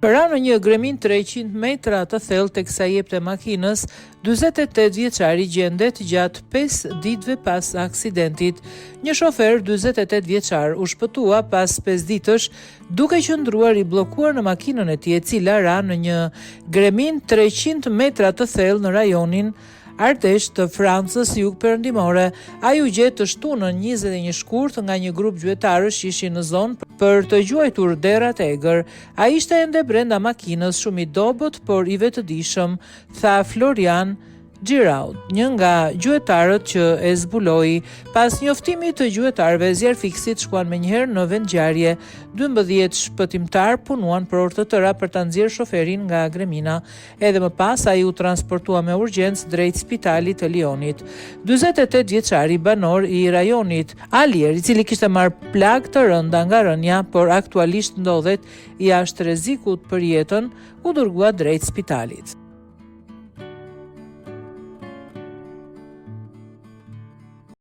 Pranë një gremin 300 metra të thellë teksa jepte makinës, 48 vjeçari gjendet gjatë 5 ditëve pas aksidentit. Një shofer 48 vjeçar u shpëtua pas 5 ditësh duke qëndruar i bllokuar në makinën e tij, e cila ra në një gremin 300 metra të thellë në rajonin Ardèche të Francës jugperëndimore. Ai u gjet të shtunën 21 shkurt nga një grup gjuetarësh që ishin në zonë për të gjuajtur derrat e egër. Ai ishte ende brenda makinës, shumë i dobët por i vetëdijshëm, tha Florian Giraud, një nga gjuetarët që e zbuloi. Pas njoftimit të gjuetarëve, zjarfikësit shkuan menjëherë në vendngjarje. 12 shpëtimtar punuan për orë të tëra për ta nxjerrë shoferin nga gremina. Edhe më pas ai u transportua me urgjencë drejt spitalit të Lyonit. 48 vjeçari banor i rajonit Alier, i cili kishte marrë plagë të rënda nga rënja, por aktualisht ndodhet jashtë rrezikut për jetën, u dërgua drejt spitalit.